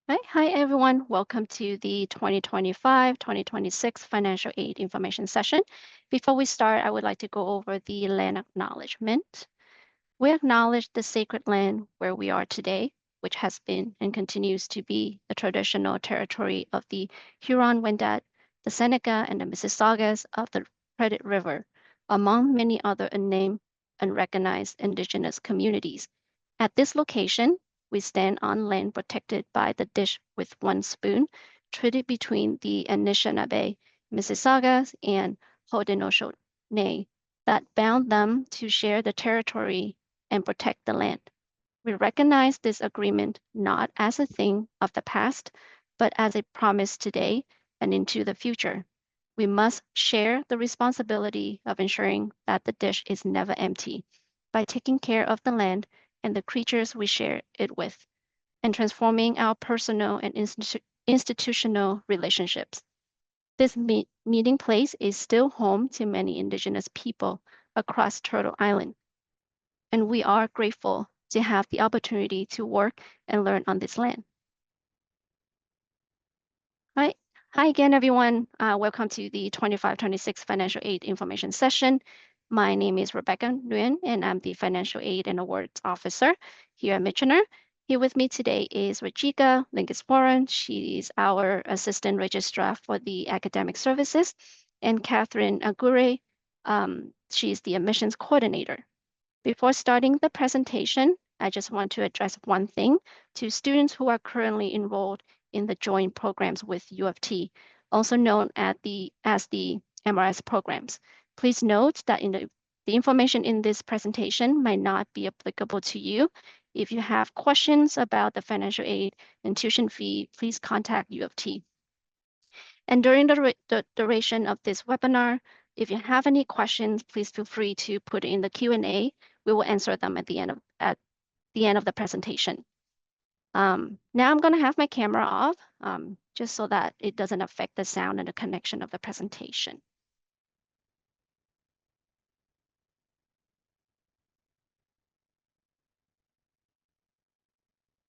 Hi everyone. Welcome to the 2025-2026 Financial Aid Information Session. Before we start, I would like to go over the land acknowledgement. We acknowledge the sacred land where we are today, which has been and continues to be the traditional territory of the Huron-Wendat, the Seneca, and the Mississaugas of the Credit River, among many other unnamed, unrecognized indigenous communities. At this location, we stand on land protected by the dish with one spoon, treaty between the Anishinaabe, Mississaugas, and Haudenosaunee that bound them to share the territory and protect the land. We recognize this agreement not as a thing of the past, but as a promise today and into the future. We must share the responsibility of ensuring that the dish is never empty by taking care of the land and the creatures we share it with, and transforming our personal and institutional relationships. This meeting place is still home to many Indigenous people across Turtle Island, and we are grateful to have the opportunity to work and learn on this land. Hi, Hi again, everyone. Welcome to the 25-26 Financial Aid Information Session. My name is Rebecca Nguyen, and I'm the Financial Aid and Awards Officer here at Michener. Here with me today is Rajika Lingus-Warren. She is our Assistant Registrar for the Academic Services, and Catherine Agure. She's the Admissions Coordinator. Before starting the presentation, I just want to address one thing to students who are currently enrolled in the joint programs with U of T, also known as the MRS programs. Please note that the information in this presentation might not be applicable to you. If you have questions about the financial aid and tuition fee, please contact U of T. And during the duration of this webinar, if you have any questions, please feel free to put it in the Q&A. We will answer them at the end of the presentation. Now I'm going to have my camera off, just so that it doesn't affect the sound and the connection of the presentation.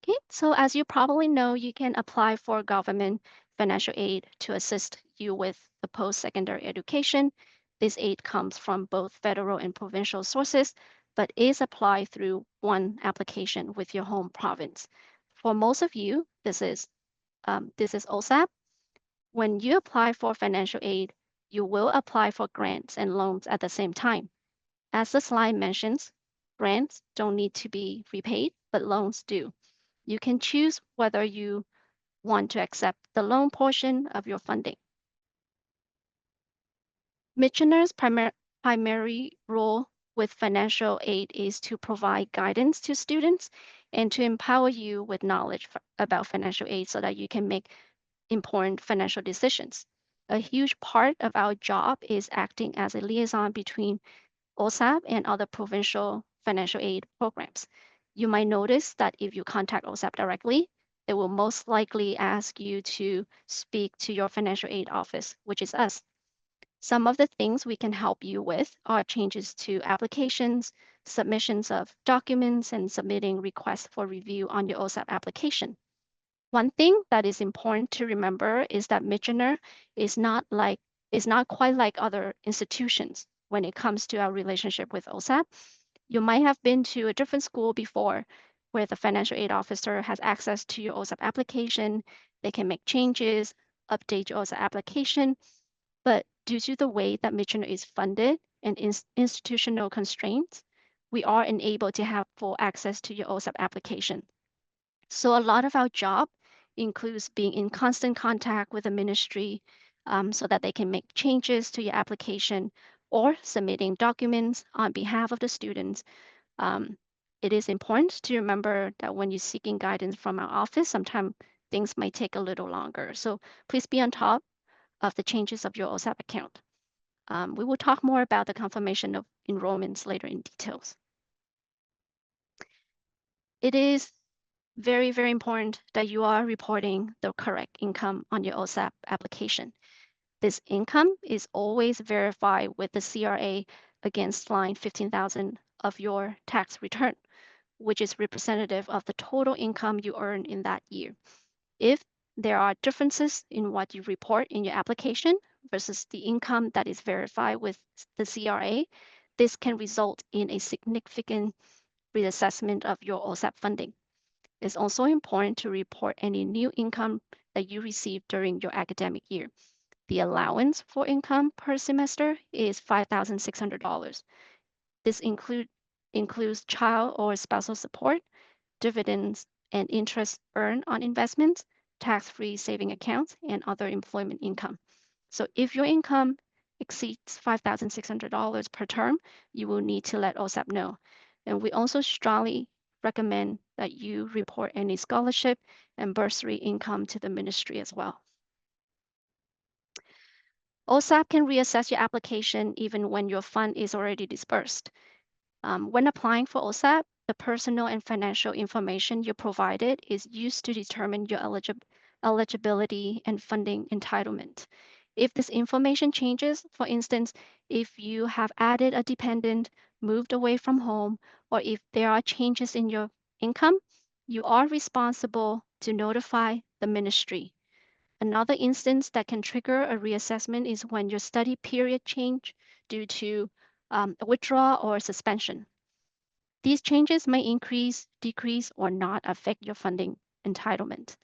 Okay, so as you probably know, you can apply for government financial aid to assist you with the post-secondary education. This aid comes from both federal and provincial sources, but is applied through one application with your home province. For most of you, this is OSAP. When you apply for financial aid, you will apply for grants and loans at the same time. As the slide mentions, grants don't need to be repaid, but loans do. You can choose whether you want to accept the loan portion of your funding. Michener's primary role with financial aid is to provide guidance to students and to empower you with knowledge about financial aid so that you can make important financial decisions. A huge part of our job is acting as a liaison between OSAP and other provincial financial aid programs. You might notice that if you contact OSAP directly, they will most likely ask you to speak to your financial aid office, which is us. Some of the things we can help you with are changes to applications, submissions of documents, and submitting requests for review on your OSAP application. One thing that is important to remember is that Michener is not quite like other institutions when it comes to our relationship with OSAP. You might have been to a different school before where the financial aid officer has access to your OSAP application. They can make changes, update your OSAP application, but due to the way that Michener is funded and institutional constraints, we are unable to have full access to your OSAP application. So a lot of our job includes being in constant contact with the ministry so that they can make changes to your application or submitting documents on behalf of the students. It is important to remember that when you're seeking guidance from our office, sometimes things might take a little longer. So please be on top of the changes of your OSAP account. We will talk more about the confirmation of enrollments later in details. It is very, very important that you are reporting the correct income on your OSAP application. This income is always verified with the CRA against line 15,000 of your tax return, which is representative of the total income you earn in that year. If there are differences in what you report in your application versus the income that is verified with the CRA, this can result in a significant reassessment of your OSAP funding. It's also important to report any new income that you receive during your academic year. The allowance for income per semester is $5,600. This includes child or spousal support, dividends, and interest earned on investments, tax-free saving accounts, and other employment income. So if your income exceeds $5,600 per term, you will need to let OSAP know. And we also strongly recommend that you report any scholarship and bursary income to the ministry as well. OSAP can reassess your application even when your fund is already disbursed. When applying for OSAP, the personal and financial information you provided is used to determine your eligibility and funding entitlement. If this information changes, for instance, if you have added a dependent, moved away from home, or if there are changes in your income, you are responsible to notify the ministry. Another instance that can trigger a reassessment is when your study period change due to a withdrawal or suspension. These changes may increase, decrease, or not affect your funding entitlement.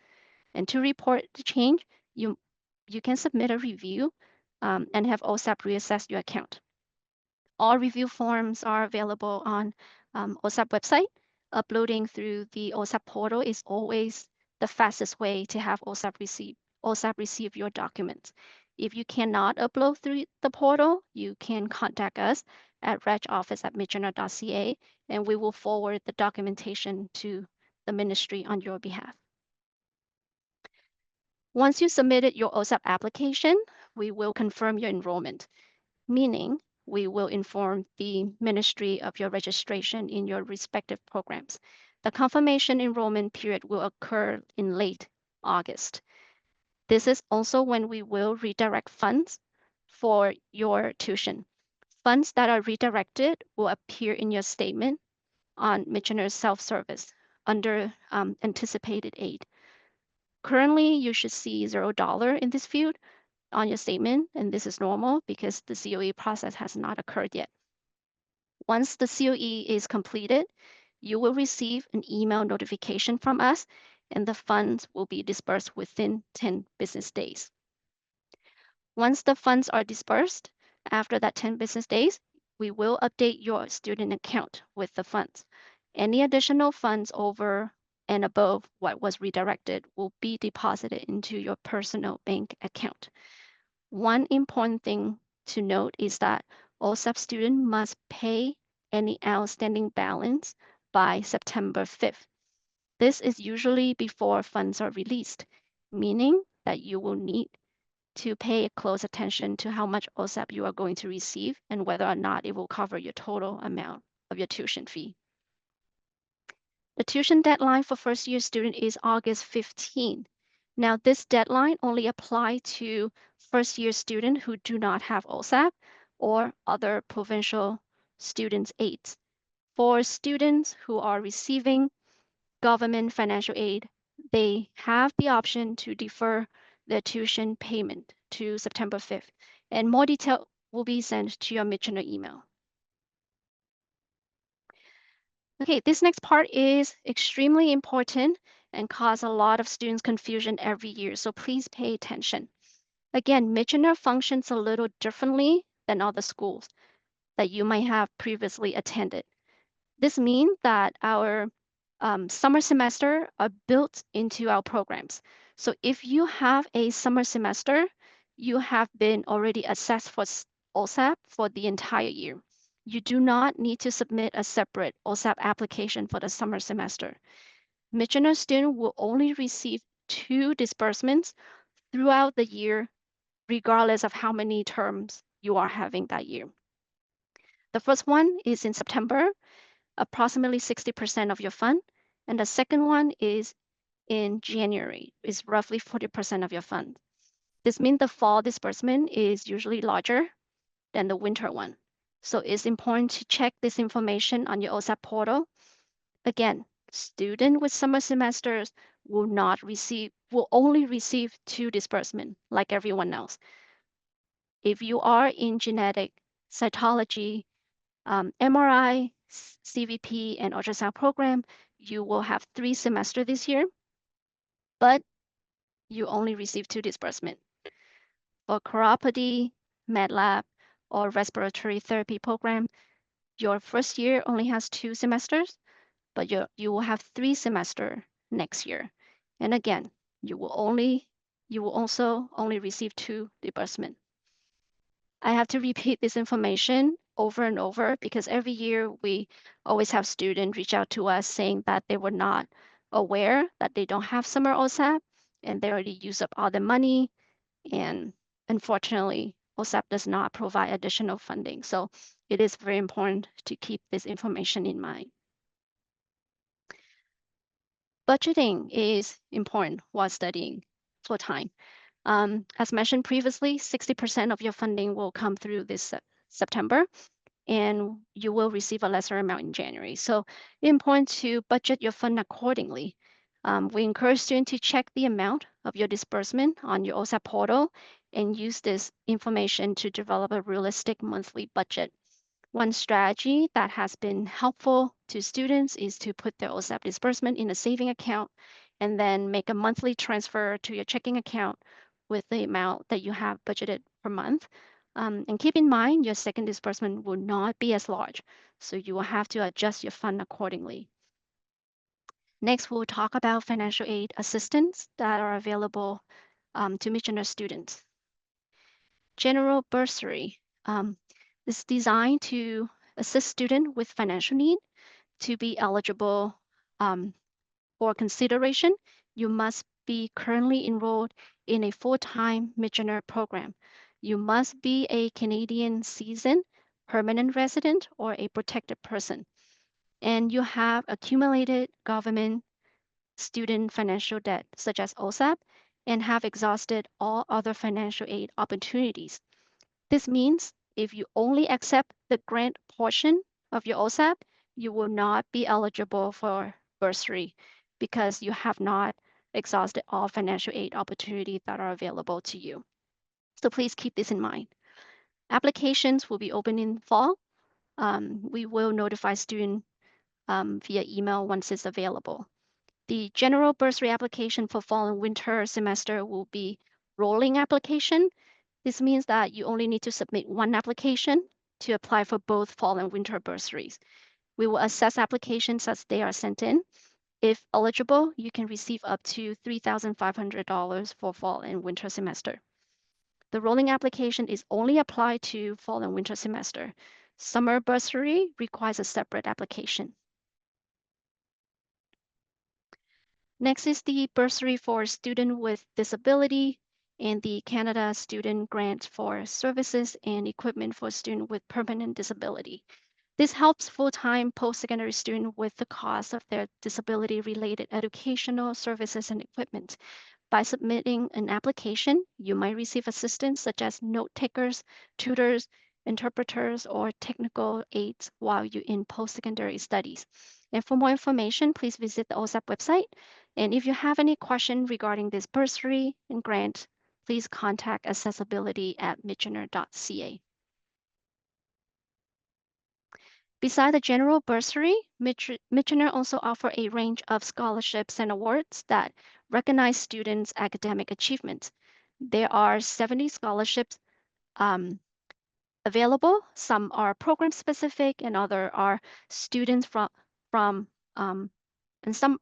And to report the change, you can submit a review and have OSAP reassess your account. All review forms are available on OSAP website. Uploading through the OSAP portal is always the fastest way to have OSAP receive your documents. If you cannot upload through the portal, you can contact us at regoffice@michener.ca, and we will forward the documentation to the ministry on your behalf. Once you submitted your OSAP application, we will confirm your enrollment, meaning we will inform the ministry of your registration in your respective programs. The confirmation enrollment period will occur in late August. This is also when we will redirect funds for your tuition. Funds that are redirected will appear in your statement on Michener's self-service under anticipated aid. Currently, you should see $0 in this field on your statement, and this is normal because the COE process has not occurred yet. Once the COE is completed, you will receive an email notification from us, and the funds will be dispersed within 10 business days. Once the funds are dispersed, after that 10 business days, we will update your student account with the funds. Any additional funds over and above what was redirected will be deposited into your personal bank account. One important thing to note is that OSAP student must pay any outstanding balance by September 5th. This is usually before funds are released, meaning that you will need to pay close attention to how much OSAP you are going to receive and whether or not it will cover your total amount of your tuition fee. The tuition deadline for first-year student is August 15. Now, this deadline only applies to first-year students who do not have OSAP or other provincial students' aids. For students who are receiving government financial aid, they have the option to defer their tuition payment to September 5th, and more detail will be sent to your Michener email. Okay, this next part is extremely important and cause a lot of students confusion every year, so please pay attention. Again, Michener functions a little differently than other schools that you might have previously attended. This means that our summer semester are built into our programs. So if you have a summer semester, you have been already assessed for OSAP for the entire year. You do not need to submit a separate OSAP application for the summer semester. Michener student will only receive 2 disbursements throughout the year, regardless of how many terms you are having that year. The first one is in September, approximately 60% of your fund, and the second one is in January, is roughly 40% of your fund. This means the fall disbursement is usually larger than the winter one. So it's important to check this information on your OSAP portal. Again, students with summer semesters will only receive 2 disbursement like everyone else. If you are in genetic, cytology, MRI, CVP, and ultrasound program, you will have 3 semesters this year, but you only receive 2 disbursement. For chiropody, med lab, or respiratory therapy program, your first year only has 2 semesters, but you will have 3 semesters next year. And again, you will also only receive 2 disbursement. I have to repeat this information over and over because every year we always have students reach out to us saying that they were not aware that they don't have summer OSAP and they already use up all the money. And unfortunately, OSAP does not provide additional funding. So it is very important to keep this information in mind. Budgeting is important while studying full time. As mentioned previously, 60% of your funding will come through this September, and you will receive a lesser amount in January. So it's important to budget your fund accordingly. We encourage students to check the amount of your disbursement on your OSAP portal and use this information to develop a realistic monthly budget. One strategy that has been helpful to students is to put their OSAP disbursement in a saving account and then make a monthly transfer to your checking account with the amount that you have budgeted per month. And keep in mind, your second disbursement will not be as large, so you will have to adjust your fund accordingly. Next, we'll talk about financial aid assistance that are available to Michener students. General bursary is designed to assist students with financial need. To be eligible for consideration, you must be currently enrolled in a full-time Michener program. You must be a Canadian citizen, permanent resident, or a protected person. And you have accumulated government student financial debt, such as OSAP, and have exhausted all other financial aid opportunities. This means if you only accept the grant portion of your OSAP, you will not be eligible for bursary because you have not exhausted all financial aid opportunities that are available to you. So please keep this in mind. Applications will be open in fall. We will notify students via email once it's available. The general bursary application for fall and winter semester will be rolling application. This means that you only need to submit one application to apply for both fall and winter bursaries. We will assess applications as they are sent in. If eligible, you can receive up to $3,500 for fall and winter semester. The rolling application is only applied to fall and winter semester. Summer bursary requires a separate application. Next is the bursary for student with disability and the Canada Student Grant for services and equipment for student with permanent disability. This helps full-time post-secondary students with the cost of their disability-related educational services and equipment. By submitting an application, you might receive assistance such as note takers, tutors, interpreters, or technical aids while you're in post-secondary studies. And for more information, please visit the OSAP website. And if you have any question regarding this bursary and grant, please contact accessibility@michener.ca. Beside the general bursary, Michener also offer a range of scholarships and awards that recognize students' academic achievements. There are 70 scholarships available. Some are program specific and other are students from and some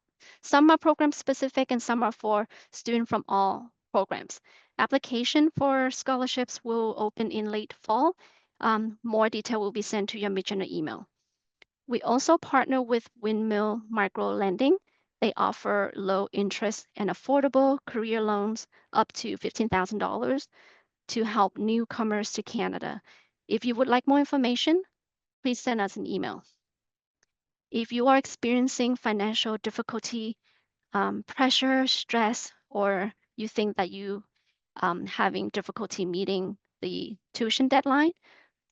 are program specific and some are for students from all programs. Application for scholarships will open in late fall. More detail will be sent to your Michener email. We also partner with Windmill Micro Lending. They offer low interest and affordable career loans up to $15,000 to help newcomers to Canada. If you would like more information, please send us an email. If you are experiencing financial difficulty, pressure, stress, or you think that you having difficulty meeting the tuition deadline,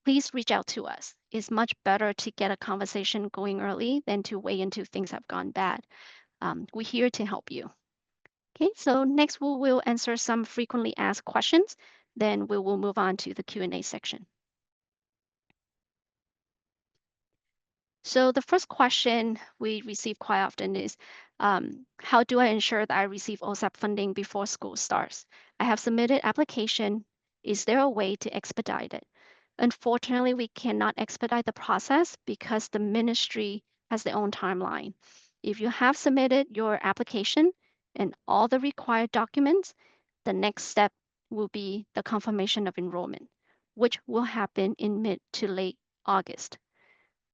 please reach out to us. It's much better to get a conversation going early than to wait until things have gone bad. We're here to help you. Okay, so next we will answer some frequently asked questions. Then we will move on to the Q&A section. So the first question we receive quite often is, how do I ensure that I receive OSAP funding before school starts? I have submitted application. Is there a way to expedite it? Unfortunately, we cannot expedite the process because the ministry has their own timeline. If you have submitted your application and all the required documents, the next step will be the confirmation of enrollment, which will happen in mid to late August.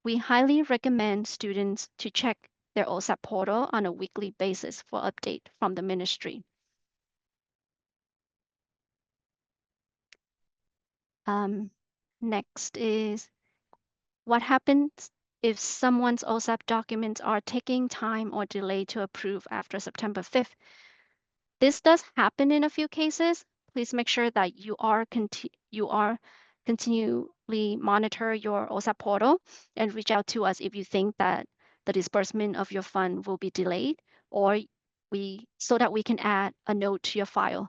We highly recommend students to check their OSAP portal on a weekly basis for update from the ministry. Next is, what happens if someone's OSAP documents are taking time or delayed to approve after September 5th? This does happen in a few cases. Please make sure that you are continually monitor your OSAP portal and reach out to us if you think that the disbursement of your fund will be delayed, or so that we can add a note to your file.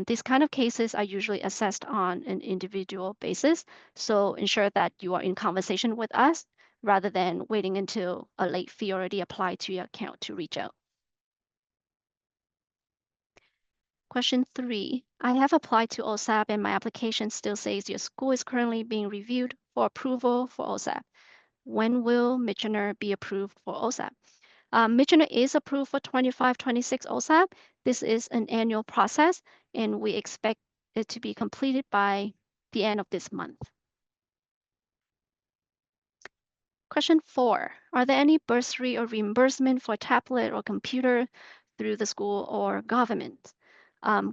These kind of cases are usually assessed on an individual basis, so ensure that you are in conversation with us rather than waiting until a late fee already applied to your account to reach out. Question 3. I have applied to OSAP and my application still says your school is currently being reviewed for approval for OSAP. When will Michener be approved for OSAP? Michener is approved for 25-26 OSAP. This is an annual process, and we expect it to be completed by the end of this month. Question 4. Are there any bursary or reimbursement for tablet or computer through the school or government?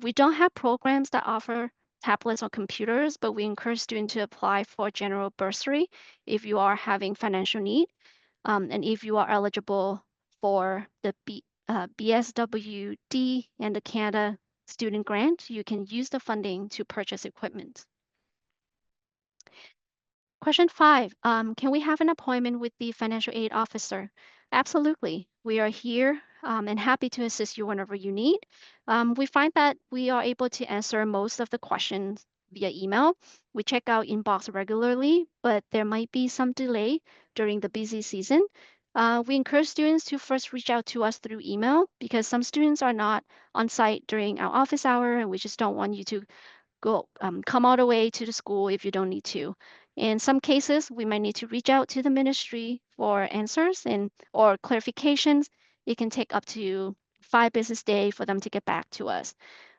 We don't have programs that offer tablets or computers, but we encourage students to apply for general bursary if you are having financial need. And if you are eligible for the BSWD and the Canada Student Grant, you can use the funding to purchase equipment. Question 5, can we have an appointment with the financial aid officer? Absolutely. We are here and happy to assist you whenever you need. We find that we are able to answer most of the questions via email. We check our inbox regularly, but there might be some delay during the busy season. We encourage students to first reach out to us through email because some students are not on site during our office hour, and we just don't want you to come all the way to the school if you don't need to. In some cases, we might need to reach out to the ministry for answers or clarifications. It can take up to 5 business days for them to get back to us.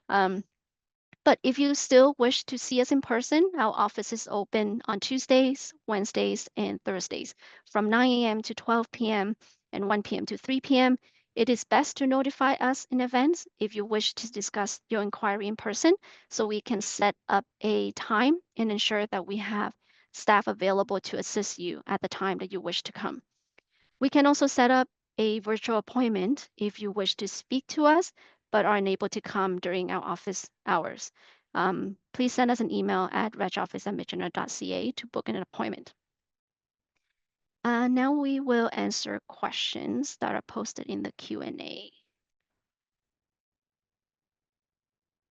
But if you still wish to see us in person, our office is open on Tuesdays, Wednesdays, and Thursdays from 9 a.m. to 12 p.m. and 1 p.m. to 3 p.m. It is best to notify us in advance if you wish to discuss your inquiry in person so we can set up a time and ensure that we have staff available to assist you at the time that you wish to come. We can also set up a virtual appointment if you wish to speak to us but are unable to come during our office hours. Please send us an email at regoffice@michener.ca to book an appointment. Now we will answer questions that are posted in the Q&A.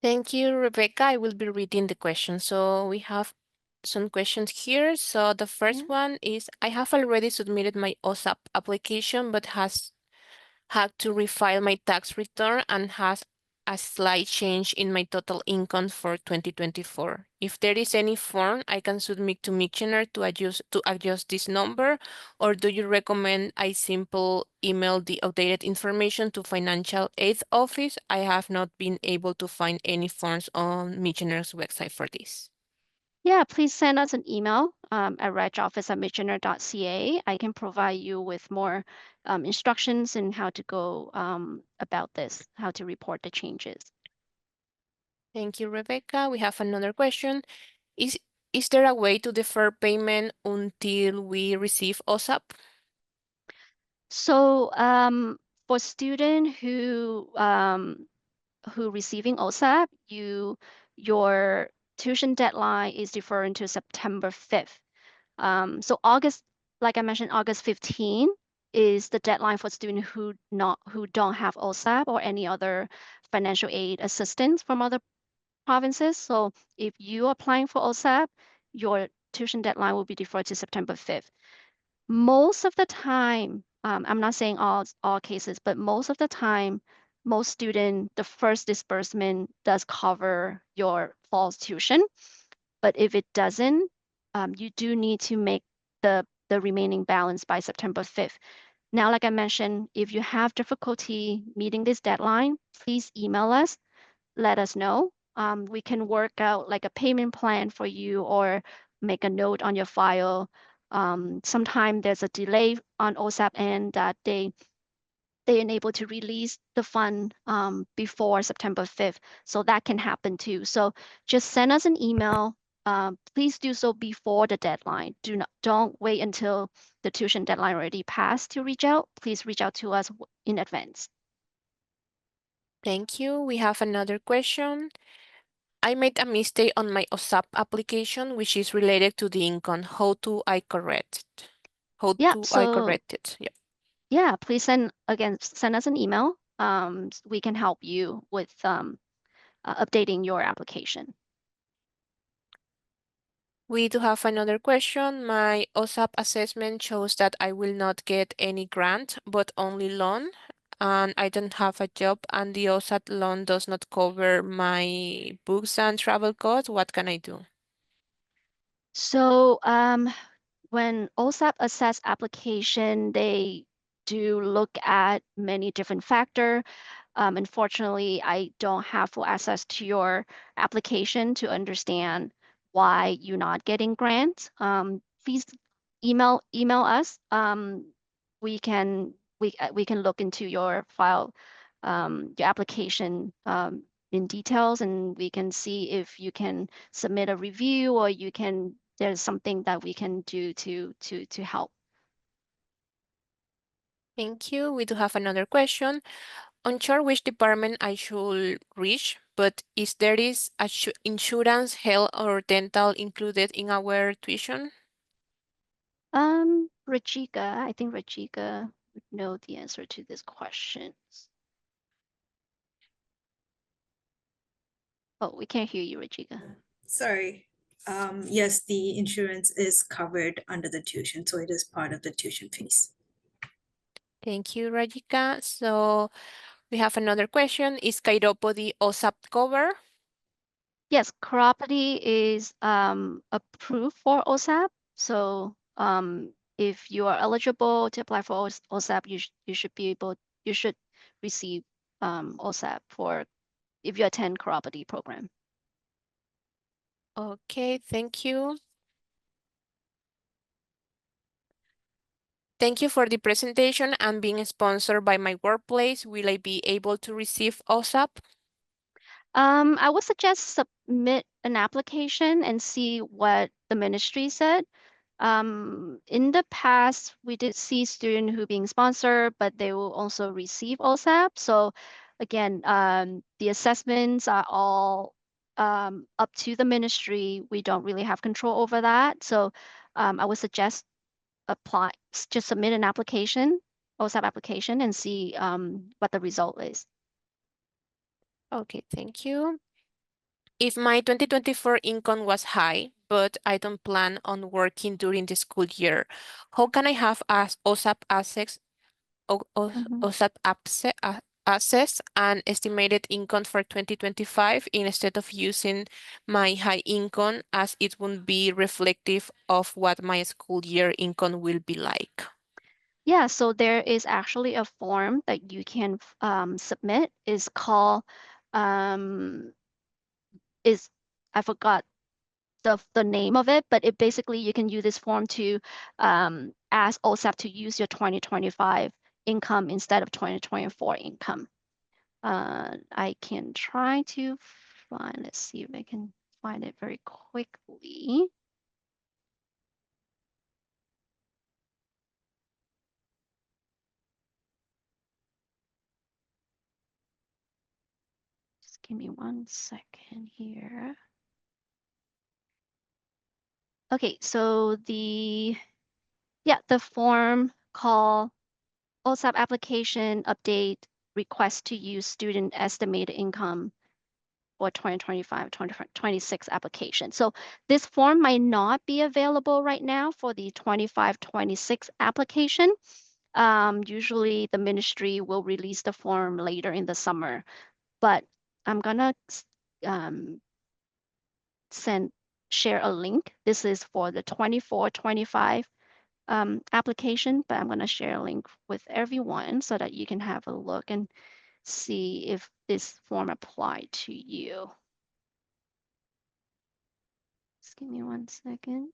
Thank you, Rebecca. I will be reading the questions. So we have some questions here. So the first Yeah. one is, I have already submitted my OSAP application, but has had to refile my tax return and has a slight change in my total income for 2024. If there is any form I can submit to Michener to adjust this number, or do you recommend I simple email the updated information to Financial Aid Office? I have not been able to find any forms on Michener's website for this. Yeah, please send us an email at regoffice@michener.ca. I can provide you with more instructions in how to go about this, how to report the changes. Thank you, Rebecca. We have another question. Is is there a way to defer payment until we receive OSAP? So for student who receiving OSAP, your tuition deadline is deferring to September 5th. So August, like I mentioned, August 15, is the deadline for students who don't have OSAP or any other financial aid assistance from other provinces. So if you are applying for OSAP, your tuition deadline will be deferred to September 5th. Most of the time, I'm not saying all cases, but most of the time, most student, the first disbursement does cover your fall tuition. But if it doesn't, you do need to make the remaining balance by September 5th. Now, like I mentioned, if you have difficulty meeting this deadline, please email us, let us know. We can work out like a payment plan for you or make a note on your file. Sometimes there's a delay on OSAP and that they enable to release the fund before September 5th. So that can happen too. So just send us an email. Please do so before the deadline. Don't wait until the tuition deadline already passed to reach out. Please reach out to us in advance. Thank you. We have another question. I made a mistake on my OSAP application, which is related to the income. How do I correct it? How Yeah, do I so correct it? Yeah. yeah, please send us an email. We can help you with updating your application. We do have another question. My OSAP assessment shows that I will not get any grant, but only loan, and I don't have a job, and the OSAP loan does not cover my books and travel costs. What can I do? So when OSAP assess application, they do look at many different factors. Unfortunately, I don't have full access to your application to understand why you're not getting grants. Please email us. We can look into your file, your application in details, and we can see if you can submit a review or there's something that we can do to help. Thank you. We do have another question. Unsure which department I should reach, but is there is insurance, health, or dental included in our tuition? Rajika, I think Rajika would know the answer to this question. Oh, we can't hear you, Rajika. Sorry. Yes, the insurance is covered under the tuition, so it is part of the tuition fees. Thank you, Rajika. So we have another question. Is Kairopodi OSAP cover? Yes, chiropody is approved for OSAP. So if you are eligible to apply for OSAP, you should be able you should receive OSAP for if you attend chiropody program. Okay, thank you. Thank you for the presentation and being sponsored by my workplace. Will I be able to receive OSAP? I would suggest submit an application and see what the ministry said. In the past, we did see students who being sponsored, but they will also receive OSAP. So again, the assessments are all up to the ministry. We don't really have control over that. So I would suggest just submit an application, OSAP application, and see what the result is. Okay, thank you. If my 2024 income was high, but I don't plan on working during the school year, how can I have as OSAP assets, Mhm. OSAP assess an estimated income for 2025 instead of using my high income as it won't be reflective of what my school year income will be like? Yeah, so there is actually a form that you can submit. Is called um, is I forgot the name of it, but it basically you can use this form to ask OSAP to use your 2025 income instead of 2024 income. I can try to find. Let's see if I can find it very quickly. Just give me 1 second here. Okay, so the form call OSAP application update request to use student estimated income for 2025, 2026 application. So this form might not be available right now for the 25-26 application. Usually the ministry will release the form later in the summer, but I'm gonna um, share a link. This is for the 24-25 application, but I'm gonna share a link with everyone so that you can have a look and see if this form applied to you. Just give me 1 second.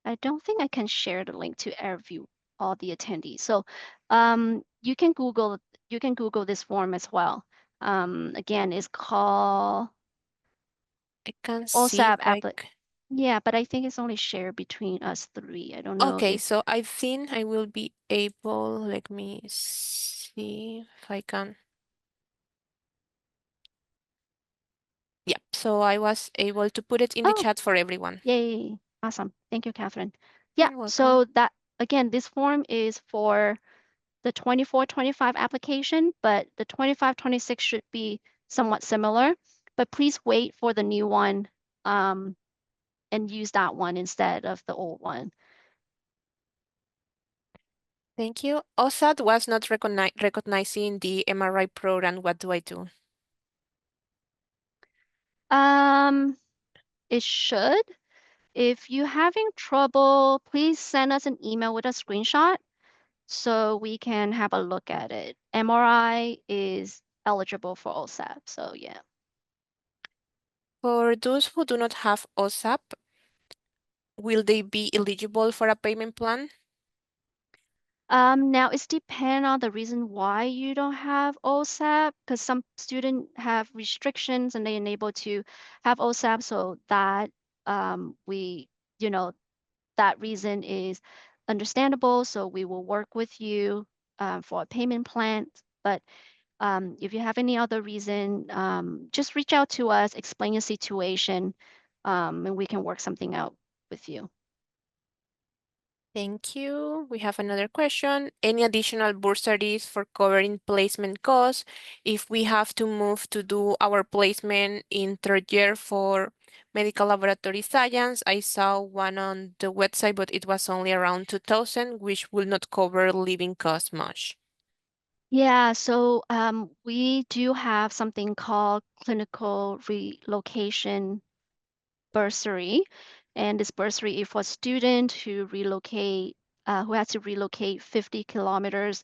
I don't think I can share the link to all the attendees. So you can Google this form as well. Again, it's called I can see if OSAP I applet. Yeah, but I think it's only shared between us three. I don't know Okay, if so I think I will be able, let me see if I can. Yeah, so I was able to put it in the oh, chat for everyone. yay. Awesome. Thank you, Catherine. Yeah, You're welcome. so that again, this form is for the 24-25 application, but the 25-26 should be somewhat similar. But please wait for the new one and use that one instead of the old one. Thank you. OSAD was not recognizing the MRI program. What do I do? It should. If you're having trouble, please send us an email with a screenshot so we can have a look at it. MRI is eligible for OSAP, so yeah. For those who do not have OSAP, will they be eligible for a payment plan? Now it's depend on the reason why you don't have OSAP, because some students have restrictions and they're unable to have OSAP, so that we, you know, that reason is understandable. So we will work with you for a payment plan. But if you have any other reason, just reach out to us, explain your situation, and we can work something out with you. Thank you. We have another question. Any additional bursaries for covering placement costs if we have to move to do our placement in third year for medical laboratory science? I saw one on the website, but it was only around 2,000, which will not cover living costs much. Yeah, so we do have something called clinical relocation bursary, and this bursary is for student who has to relocate 50 kilometers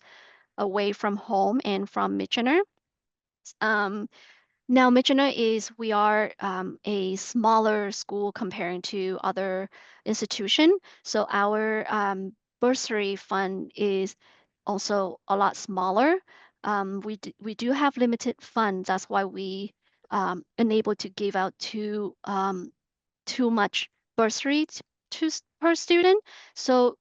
away from home and from Michener. Um, Now, we are a smaller school comparing to other institution. So our bursary fund is also a lot smaller. We do have limited funds. That's why we unable to give out too much bursary per student. So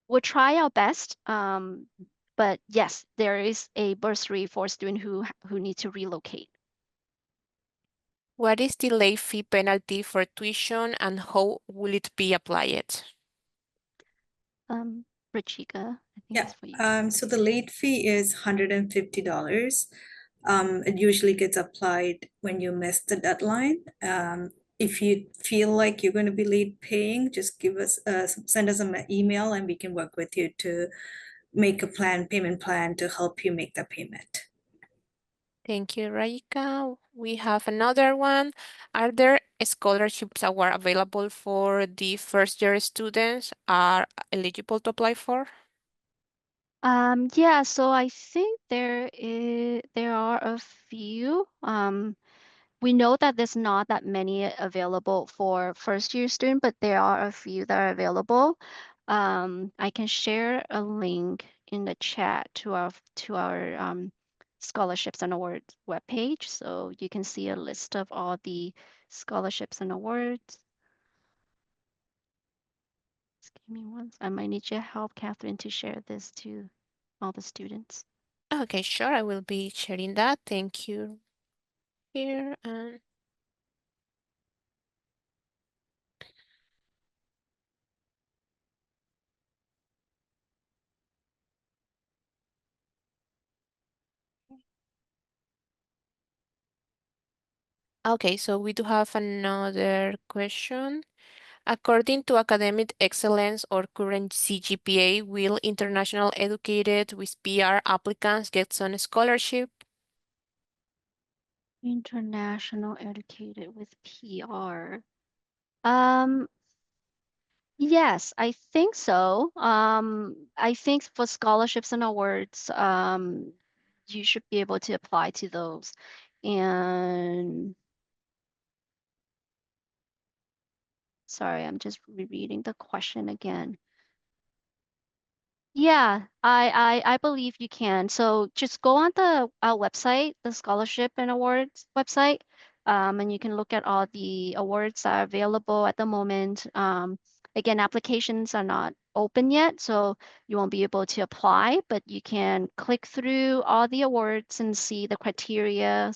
we'll try our best. But yes, there is a bursary for students who need to relocate. What is the late fee penalty for tuition and how will it be applied? Rachika, I think Yeah, it's for you. so the late fee is $150. It usually gets applied when you miss the deadline. If you feel like you're going to be late paying, just send us an email and we can work with you to make a payment plan to help you make the payment. Thank you, Raika. We have another one. Are there scholarships that were available for the first year students are eligible to apply for? Yeah, so I think there are a few. We know that there's not that many available for first year student, but there are a few that are available. I can share a link in the chat to our scholarships and awards webpage, so you can see a list of all the scholarships and awards. Just give me one. I might need your help, Catherine, to share this to all the students. Okay, sure. I will be sharing that. Thank you. Here and okay, so we do have another question. According to academic excellence or current CGPA, will international educated with PR applicants get some scholarship? International educated with PR. Um, yes, I think so. I think for scholarships and awards, you should be able to apply to those. And sorry, I'm just rereading the question again. Yeah, I believe you can. So just go on the website, the scholarship and awards website, and you can look at all the awards that are available at the moment. Again, applications are not open yet, so you won't be able to apply, but you can click through all the awards and see the criteria,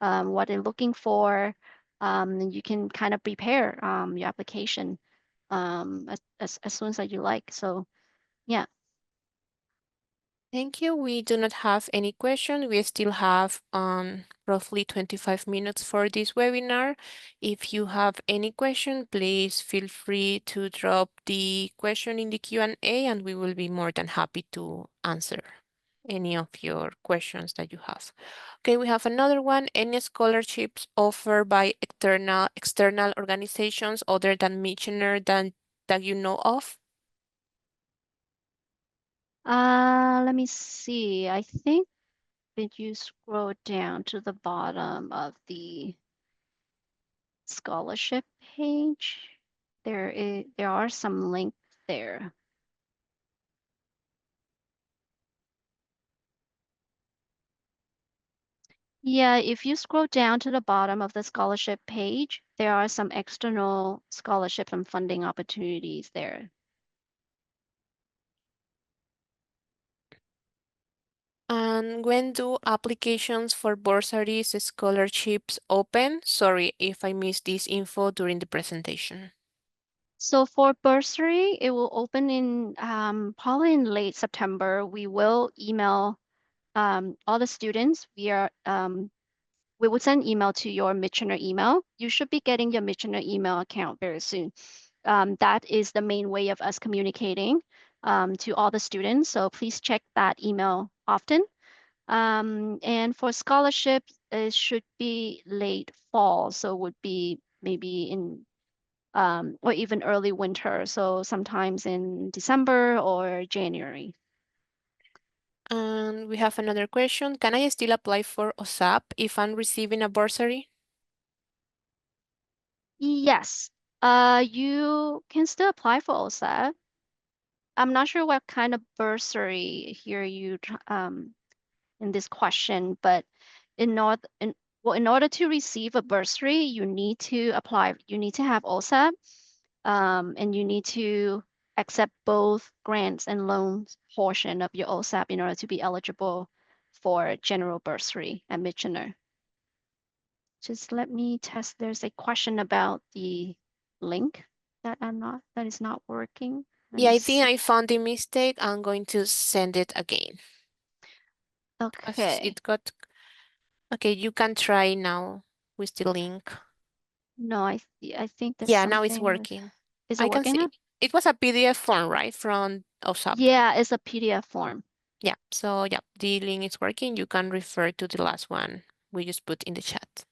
what they're looking for, and you can kind of prepare your application as soon as you like. So yeah. Thank you. We do not have any question. We still have roughly 25 minutes for this webinar. If you have any question, please feel free to drop the question in the Q&A and we will be more than happy to answer any of your questions that you have. Okay, we have another one. Any scholarships offered by external organizations other than Michener that you know of? Let me see. I think did you scroll down to the bottom of the scholarship page? There are some links there. Yeah, if you scroll down to the bottom of the scholarship page, there are some external scholarship and funding opportunities there. And when do applications for bursaries, scholarships open? Sorry if I missed this info during the presentation. So for bursary, it will open in probably in late September. We will email all the students. We will send email to your Michener email. You should be getting your Michener email account very soon. That is the main way of us communicating to all the students. So please check that email often. And for scholarships, it should be late fall. So would be maybe in or even early winter. So sometimes in December or January. And we have another question. Can I still apply for OSAP if I'm receiving a bursary? Yes, you can still apply for OSAP. I'm not sure what kind of bursary here in this question, but in order in order to receive a bursary, you need to apply. You need to have OSAP, and you need to accept both grants and loans portion of your OSAP in order to be eligible for general bursary at Michener. Just let me test. There's a question about the link that is not working. Let Yeah, me I think see. I found the mistake. I'm going to send it again. Because Okay. it got, okay, you can try now with the link. No, I think there's Yeah, now it's something with. working. Is it I can working now? see. It was a PDF form, right? From OSAP. Yeah, it's a PDF form. Yeah, so yeah, the link is working. You can refer to the last one we just put in the chat.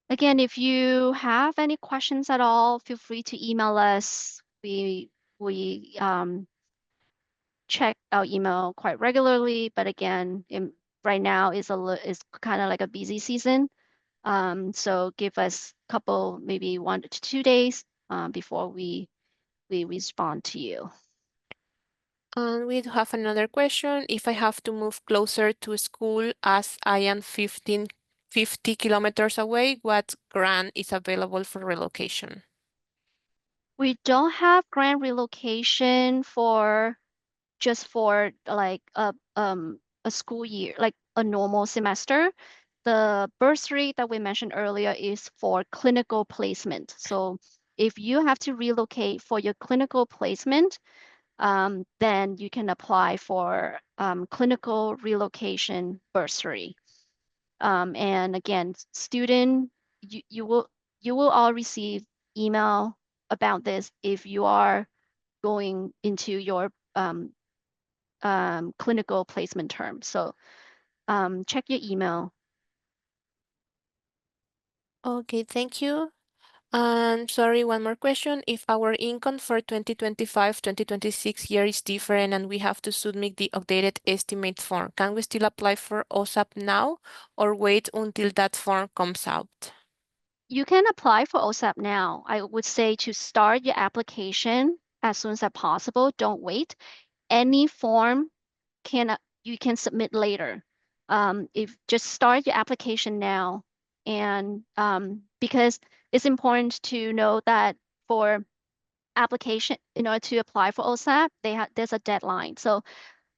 Again, if you have any questions at all, feel free to email us. We check our email quite regularly, but again, right now is kind of like a busy season. So give us a couple, maybe 1 to 2 days before we respond to you. And we do have another question. If I have to move closer to school as I am 50 kilometers away, what grant is available for relocation? We don't have grant relocation for just for like a school year, like a normal semester. The bursary that we mentioned earlier is for clinical placement. So if you have to relocate for your clinical placement, then you can apply for clinical relocation bursary. And again, student, you will all receive email about this if you are going into your clinical placement term. So check your email. Okay, thank you. And sorry, one more question. If our income for 2025-2026 year is different and we have to submit the updated estimate form, can we still apply for OSAP now or wait until that form comes out? You can apply for OSAP now. I would say to start your application as soon as possible. Don't wait. Any form you can submit later. If just start your application now, and because it's important to know that for application, in order to apply for OSAP, there's a deadline. So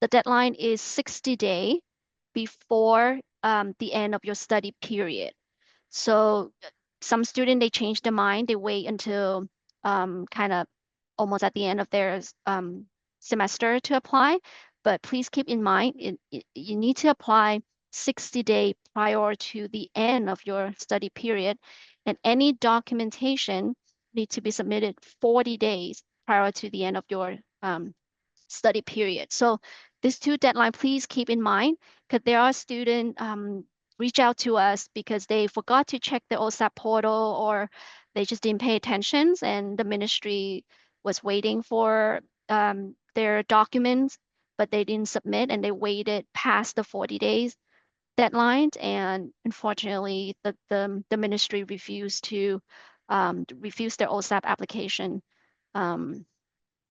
the deadline is 60 day before the end of your study period. So some student they change their mind, they wait until kind of almost at the end of their semester to apply. But please keep in mind, you need to apply 60 day prior to the end of your study period, and any documentation need to be submitted 40 days prior to the end of your study period. So these two deadline, please keep in mind, because there are students reach out to us because they forgot to check the OSAP portal, or they just didn't pay attention, and the ministry was waiting for their documents, but they didn't submit, and they waited past the 40 days deadline. And unfortunately, the ministry refused to refuse their OSAP application. Um,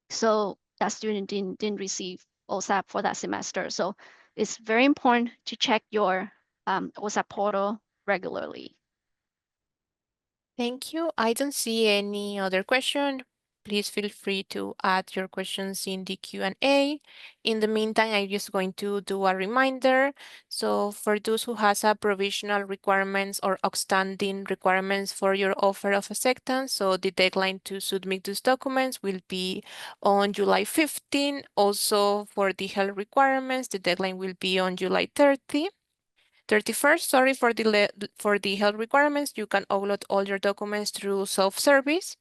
so that student didn't receive OSAP for that semester. So it's very important to check your OSAP portal regularly. Thank you. I don't see any other question. Please feel free to add your questions in the Q&A. In the meantime, I'm just going to do a reminder. So for those who has a provisional requirements or outstanding requirements for your offer of acceptance, so the deadline to submit those documents will be on July 15. Also for the health requirements, the deadline will be on July 31st, sorry, for the health requirements, you can upload all your documents through self-service.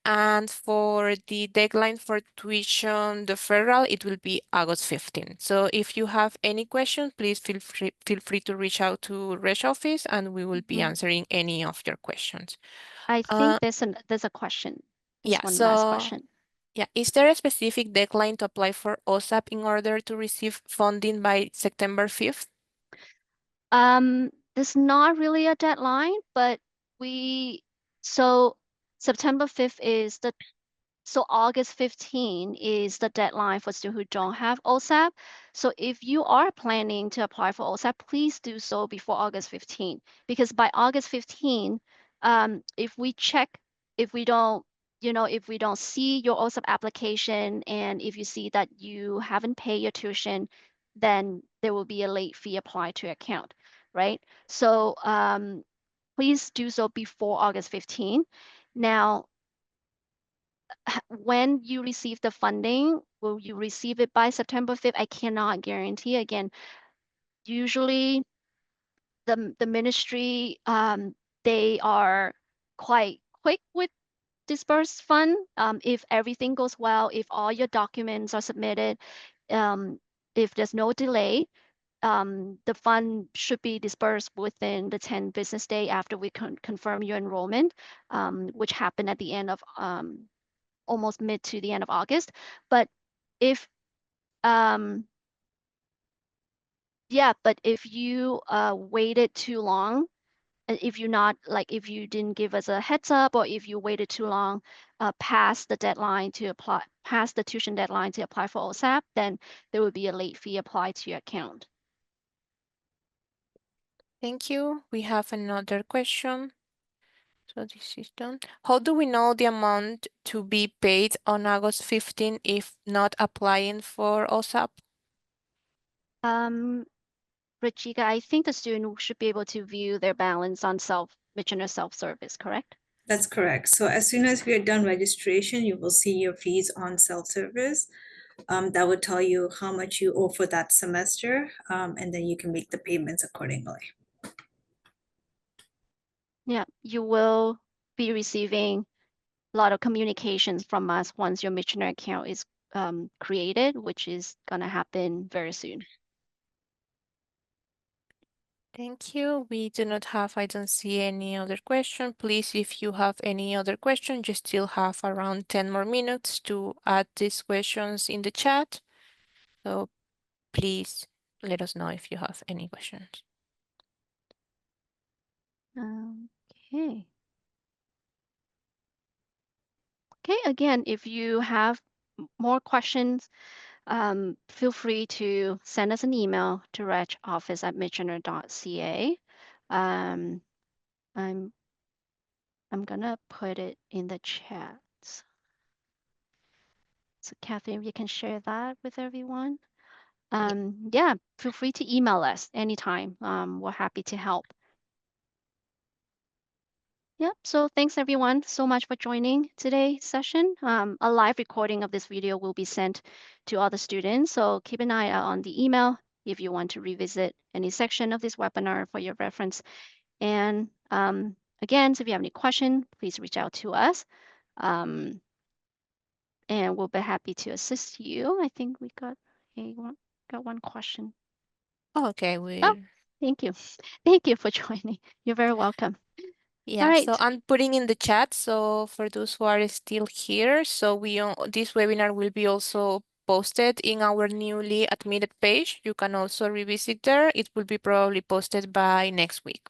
And for the deadline for tuition deferral, it will be August 15. So if you have any questions, please feel free to reach out to Resh office and we will be Mhm. answering any of your questions. I Uh, think there's a question. There's yeah, one last so question. yeah, is there a specific deadline to apply for OSAP in order to receive funding by September 5th? There's not really a deadline, but we so September 5th is the so August 15 is the deadline for students who don't have OSAP. So if you are planning to apply for OSAP, please do so before August 15, because by August 15, if we check, if we don't, if we don't see your OSAP application, and if you see that you haven't paid your tuition, then there will be a late fee applied to your account, right? So please do so before August 15. Now, when you receive the funding, will you receive it by September 5th? I cannot guarantee. Again, usually the ministry, they are quite quick with disperse fund. If everything goes well, if all your documents are submitted, um, if there's no delay, the fund should be dispersed within the 10 business day after we confirm your enrollment, which happened at the end of almost mid to the end of August. But if yeah, but if you waited too long, if you're not like if you didn't give us a heads up, or if you waited too long past the deadline to apply, past the tuition deadline to apply for OSAP, then there would be a late fee applied to your account. Thank you. We have another question. So this is done. How do we know the amount to be paid on August 15 if not applying for OSAP? Rachika, I think the student should be able to view their balance on Michener self-service, correct? That's correct. So as soon as we are done registration, you will see your fees on self-service. That will tell you how much you owe for that semester, and then you can make the payments accordingly. Yeah, you will be receiving a lot of communications from us once your Michener account is created, which is gonna happen very soon. Thank you. We do not have, I don't see any other question. Please, if you have any other question, you still have around 10 more minutes to add these questions in the chat. So please let us know if you have any questions. Okay. Okay, again, if you have more questions, feel free to send us an email to regoffice@michener.ca. Um, I'm gonna put it in the chat. So Catherine, you can share that with everyone. Yeah, feel free to email us anytime. We're happy to help. Yep, so thanks everyone so much for joining today's session. A live recording of this video will be sent to all the students, so keep an eye out on the email if you want to revisit any section of this webinar for your reference. And again, so if you have any question, please reach out to us. And we'll be happy to assist you. I think we got one question. Okay, Oh, thank you. Thank you for joining. You're very welcome. All yeah, so right. I'm putting in the chat. So for those who are still here, so this webinar will be also posted in our newly admitted page. You can also revisit there. It will be probably posted by next week.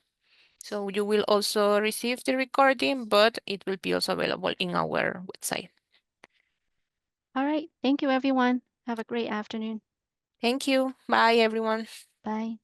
So you will also receive the recording, but it will be also available in our website. All right. Thank you, everyone. Have a great afternoon. Thank you. Bye, everyone. Bye.